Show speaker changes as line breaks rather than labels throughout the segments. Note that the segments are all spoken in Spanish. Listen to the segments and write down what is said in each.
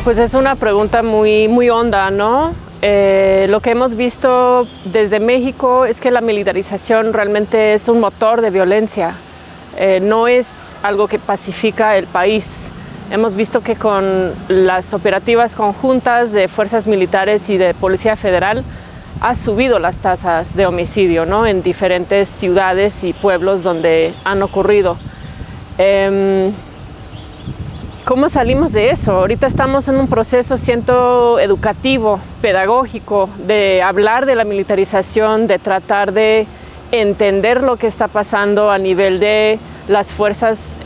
Pues es una pregunta muy honda, ¿no? Lo que hemos visto desde México es que la militarización realmente es un motor de violencia, no es algo que pacifica el país. Hemos visto que con las operativas conjuntas de fuerzas militares y de Policía Federal ha subido las tasas de homicidio, ¿no? En diferentes ciudades y pueblos donde han ocurrido. ¿Cómo salimos de eso? Ahorita estamos en un proceso, siento, educativo, pedagógico, de hablar de la militarización, de tratar de entender lo que está pasando a nivel de las fuerzas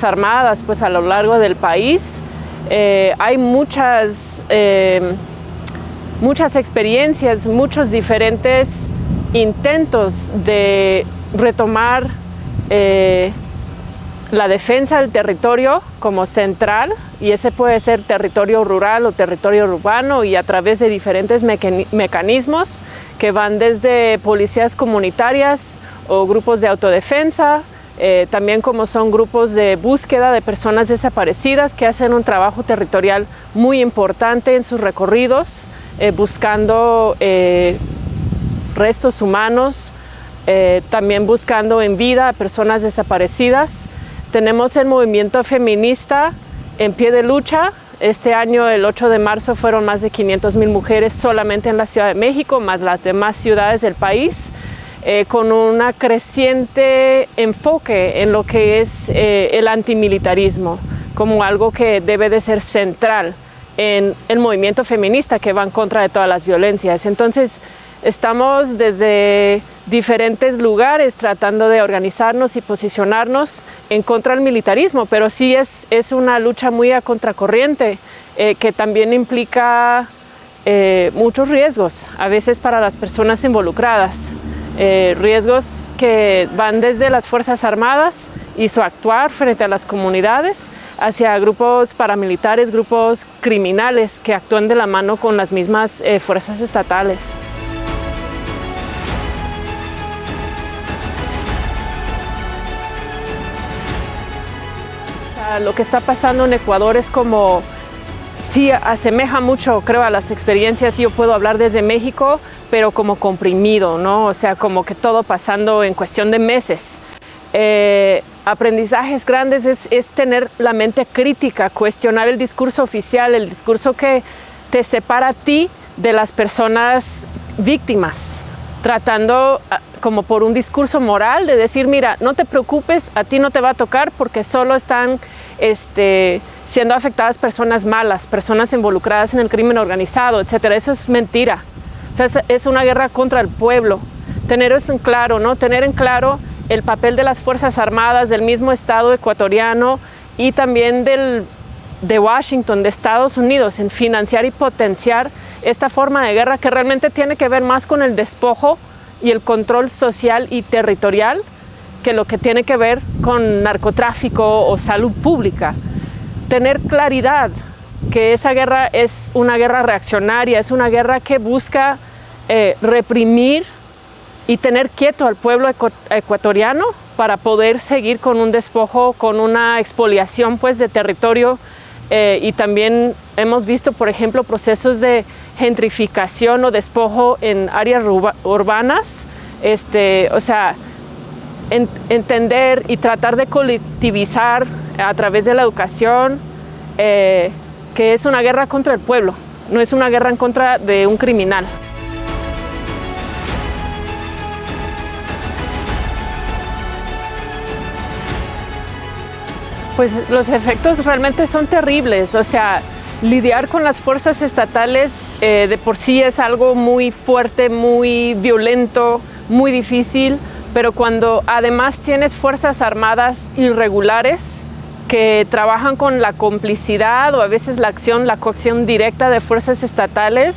armadas, pues a lo largo del país. Hay muchas experiencias, muchos diferentes intentos de retomar la defensa del territorio como central, y ese puede ser territorio rural o territorio urbano, y a través de diferentes mecanismos que van desde policías comunitarias o grupos de autodefensa, también como son grupos de búsqueda de personas desaparecidas que hacen un trabajo territorial muy importante en sus recorridos, buscando restos humanos, también buscando en vida a personas desaparecidas. Tenemos el movimiento feminista en pie de lucha. Este año, el 8 de marzo, fueron más de 500,000 mujeres solamente en la Ciudad de México, más las demás ciudades del país, con un creciente enfoque en lo que es el antimilitarismo, como algo que debe de ser central en el movimiento feminista que va en contra de todas las violencias. Entonces, estamos desde diferentes lugares tratando de organizarnos y posicionarnos en contra del militarismo, pero sí es una lucha muy a contracorriente, que también implica muchos riesgos, a veces para las personas involucradas, riesgos que van desde las Fuerzas Armadas y su actuar frente a las comunidades, hacia grupos paramilitares, grupos criminales que actúan de la mano con las mismas fuerzas estatales. Lo que está pasando en Ecuador es como, sí asemeja mucho, creo, a las experiencias. Yo puedo hablar desde México, pero como comprimido, ¿no? O sea, como que todo pasando en cuestión de meses. Aprendizajes grandes es tener la mente crítica, cuestionar el discurso oficial, el discurso que te separa a ti de las personas víctimas, tratando como por un discurso moral de decir, mira, no te preocupes, a ti no te va a tocar porque solo están siendo afectadas personas malas, personas involucradas en el crimen organizado, etcétera. Eso es mentira. O sea, es una guerra contra el pueblo. Tener eso en claro, ¿no? Tener en claro el papel de las Fuerzas Armadas, del mismo Estado ecuatoriano y también de Washington, de Estados Unidos, en financiar y potenciar esta forma de guerra que realmente tiene que ver más con el despojo y el control social y territorial que lo que tiene que ver con narcotráfico o salud pública. Tener claridad que esa guerra es una guerra reaccionaria, es una guerra que busca reprimir y tener quieto al pueblo ecuatoriano para poder seguir con un despojo, con una expoliación, pues, de territorio. Y también hemos visto, por ejemplo, procesos de gentrificación o despojo en áreas urbanas. O sea, entender y tratar de colectivizar a través de la educación que es una guerra contra el pueblo, no es una guerra en contra de un criminal. Pues los efectos realmente son terribles. O sea, lidiar con las fuerzas estatales de por sí es algo muy fuerte, muy violento, muy difícil, pero cuando además tienes fuerzas armadas irregulares que trabajan con la complicidad o a veces la coacción directa de fuerzas estatales,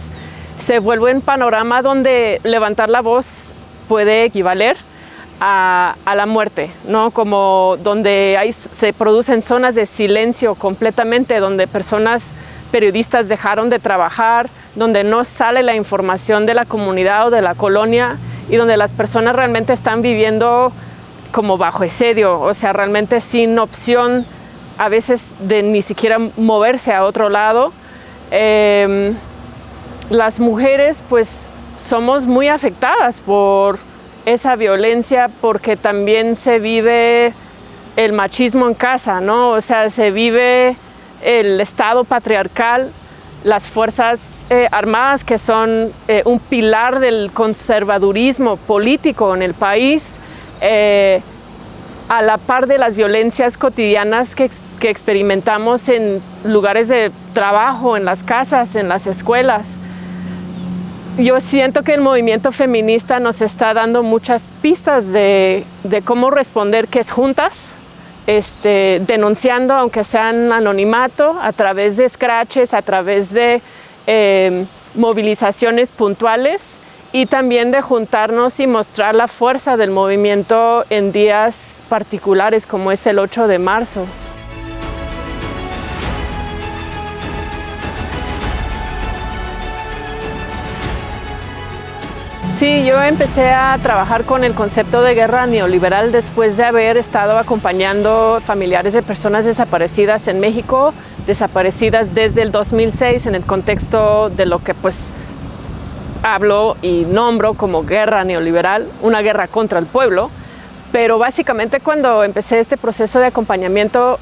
se vuelve un panorama donde levantar la voz puede equivaler a la muerte, ¿no? Como donde se producen zonas de silencio completamente, donde periodistas dejaron de trabajar, donde no sale la información de la comunidad o de la colonia y donde las personas realmente están viviendo como bajo asedio, o sea, realmente sin opción a veces de ni siquiera moverse a otro lado. Las mujeres pues somos muy afectadas por esa violencia porque también se vive el machismo en casa, ¿no? O sea, se vive el Estado patriarcal, las fuerzas armadas que son un pilar del conservadurismo político en el país, a la par de las violencias cotidianas que experimentamos en lugares de trabajo, en las casas, en las escuelas. Yo siento que el movimiento feminista nos está dando muchas pistas de cómo responder, que es juntas, denunciando, aunque sean anonimato, a través de scratches, a través de movilizaciones puntuales, y también de juntarnos y mostrar la fuerza del movimiento en días particulares como es el 8 de marzo. Sí, yo empecé a trabajar con el concepto de guerra neoliberal después de haber estado acompañando familiares de personas desaparecidas en México, desaparecidas desde el 2006 en el contexto de lo que pues hablo y nombro como guerra neoliberal, una guerra contra el pueblo. Pero básicamente cuando empecé este proceso de acompañamiento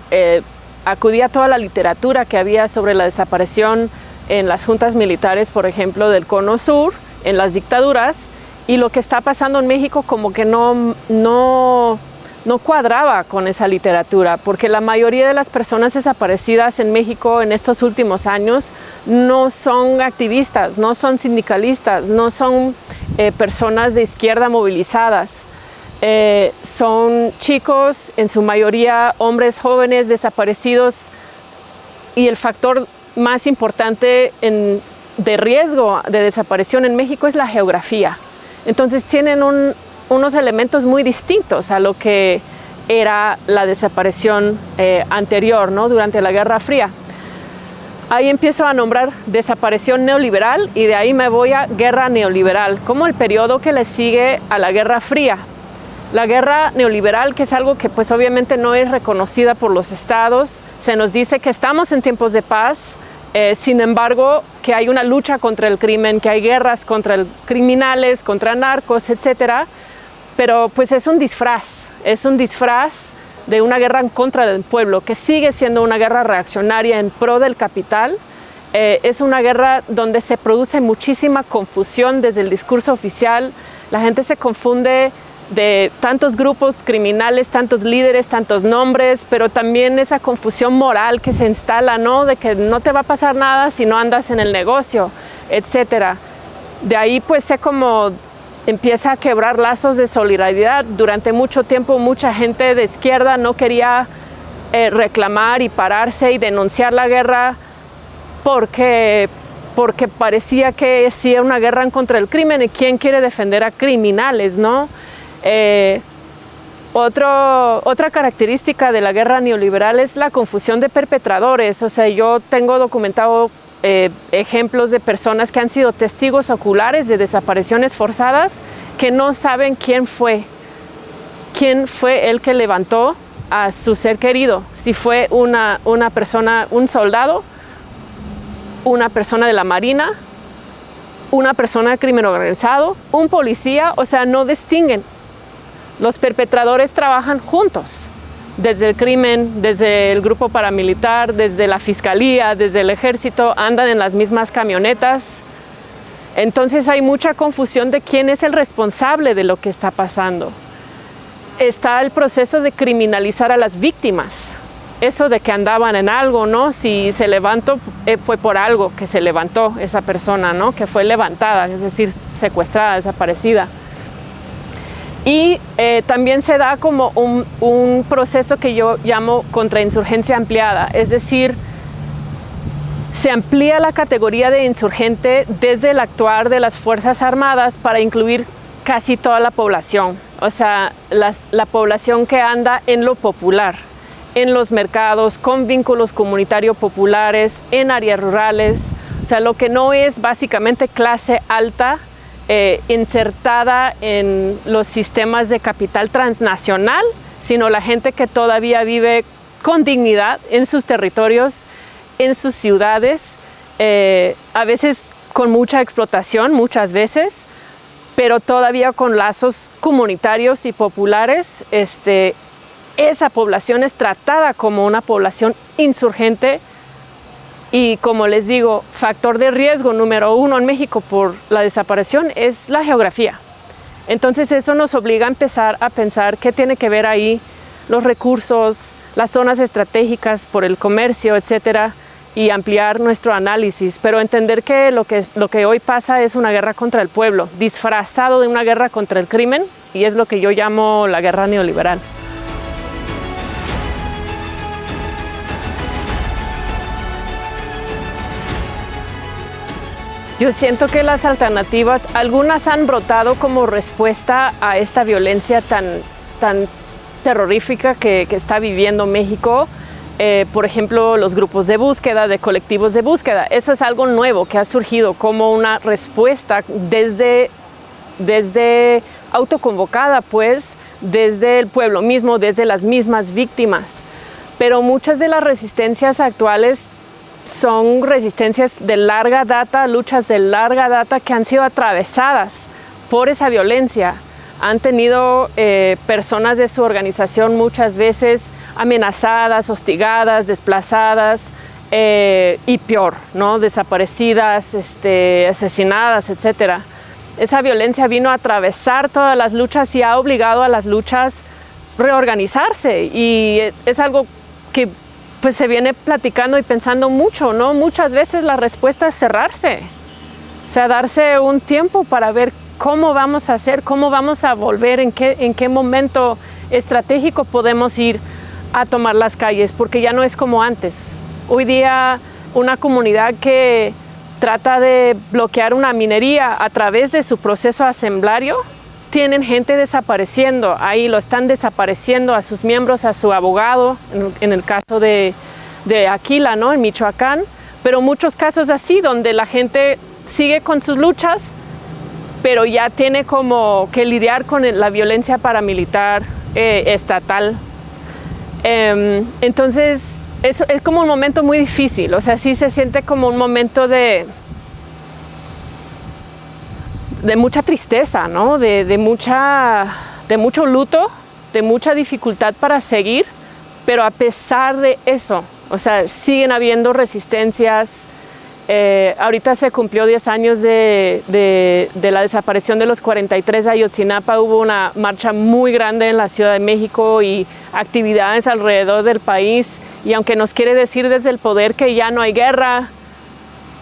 acudí a toda la literatura que había sobre la desaparición en las juntas militares, por ejemplo, del Cono Sur, en las dictaduras, y lo que está pasando en México como que no cuadraba con esa literatura, porque la mayoría de las personas desaparecidas en México en estos últimos años no son activistas, no son sindicalistas, no son personas de izquierda movilizadas. Son chicos, en su mayoría hombres jóvenes desaparecidos, y el factor más importante de riesgo de desaparición en México es la geografía. Entonces tienen unos elementos muy distintos a lo que era la desaparición anterior, ¿no? Durante la Guerra Fría. Ahí empiezo a nombrar desaparición neoliberal y de ahí me voy a guerra neoliberal, como el periodo que le sigue a la Guerra Fría. La guerra neoliberal, que es algo que pues obviamente no es reconocida por los estados, se nos dice que estamos en tiempos de paz, sin embargo que hay una lucha contra el crimen, que hay guerras contra criminales, contra narcos, etcétera, pero pues es un disfraz de una guerra en contra del pueblo, que sigue siendo una guerra reaccionaria en pro del capital. Es una guerra donde se produce muchísima confusión desde el discurso oficial, la gente se confunde de tantos grupos criminales, tantos líderes, tantos nombres, pero también esa confusión moral que se instala, ¿no? De que no te va a pasar nada si no andas en el negocio, etcétera. De ahí pues se como empieza a quebrar lazos de solidaridad. Durante mucho tiempo mucha gente de izquierda no quería reclamar y pararse y denunciar la guerra porque parecía que sí era una guerra en contra del crimen, y quién quiere defender a criminales, ¿no? Otra característica de la guerra neoliberal es la confusión de perpetradores. O sea, yo tengo documentado ejemplos de personas que han sido testigos oculares de desapariciones forzadas que no saben quién fue el que levantó a su ser querido, si fue una persona, un soldado, una persona de la Marina, una persona de crimen organizado, un policía. O sea, no distinguen. Los perpetradores trabajan juntos, desde el crimen, desde el grupo paramilitar, desde la fiscalía, desde el ejército, andan en las mismas camionetas. Entonces hay mucha confusión de quién es el responsable de lo que está pasando. Está el proceso de criminalizar a las víctimas. Eso de que andaban en algo, ¿no? Si se levantó, fue por algo que se levantó esa persona, ¿no? Que fue levantada, es decir, secuestrada, desaparecida. Y también se da como un proceso que yo llamo contrainsurgencia ampliada, es decir, se amplía la categoría de insurgente desde el actuar de las Fuerzas Armadas para incluir casi toda la población, o sea, la población que anda en lo popular, en los mercados, con vínculos comunitarios populares, en áreas rurales, o sea, lo que no es básicamente clase alta, insertada en los sistemas de capital transnacional, sino la gente que todavía vive con dignidad en sus territorios, en sus ciudades, a veces con mucha explotación, muchas veces, pero todavía con lazos comunitarios y populares. Esa población es tratada como una población insurgente y, como les digo, factor de riesgo número 1 en México por la desaparición es la geografía. Entonces eso nos obliga a empezar a pensar qué tiene que ver ahí los recursos, las zonas estratégicas por el comercio, etcétera, y ampliar nuestro análisis, pero entender que lo que hoy pasa es una guerra contra el pueblo, disfrazado de una guerra contra el crimen, y es lo que yo llamo la guerra neoliberal. Yo siento que las alternativas, algunas han brotado como respuesta a esta violencia tan terrorífica que está viviendo México. Por ejemplo, los grupos de búsqueda, de colectivos de búsqueda. Eso es algo nuevo que ha surgido como una respuesta desde autoconvocada, pues, desde el pueblo mismo, desde las mismas víctimas. Pero muchas de las resistencias actuales son resistencias de larga data, luchas de larga data que han sido atravesadas por esa violencia. Han tenido personas de su organización muchas veces amenazadas, hostigadas, desplazadas y peor, ¿no? Desaparecidas, asesinadas, etc. Esa violencia vino a atravesar todas las luchas y ha obligado a las luchas a reorganizarse, y es algo que pues se viene platicando y pensando mucho, ¿no? Muchas veces la respuesta es cerrarse, o sea, darse un tiempo para ver cómo vamos a hacer, cómo vamos a volver, en qué momento estratégico podemos ir a tomar las calles, porque ya no es como antes. Hoy día una comunidad que trata de bloquear una minería a través de su proceso asambleario, tienen gente desapareciendo, ahí lo están desapareciendo a sus miembros, a su abogado, en el caso de Aquila, ¿no? En Michoacán, pero muchos casos así donde la gente sigue con sus luchas, pero ya tiene como que lidiar con la violencia paramilitar estatal. Entonces es como un momento muy difícil, o sea, sí se siente como un momento de mucha tristeza, ¿no? de mucho luto, de mucha dificultad para seguir, pero a pesar de eso, o sea, siguen habiendo resistencias. Ahorita se cumplió 10 años de la desaparición de los 43 de Ayotzinapa. Hubo una marcha muy grande en la Ciudad de México y actividades alrededor del país, y aunque nos quiere decir desde el poder que ya no hay guerra,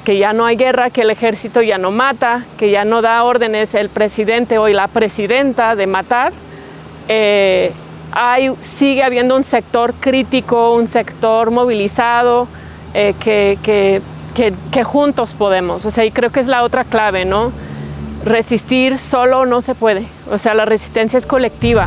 que el ejército ya no mata, que ya no da órdenes el presidente o la presidenta de matar, sigue habiendo un sector crítico, un sector movilizado, que juntos podemos. O sea, y creo que es la otra clave, ¿no? Resistir solo no se puede, o sea, la resistencia es colectiva.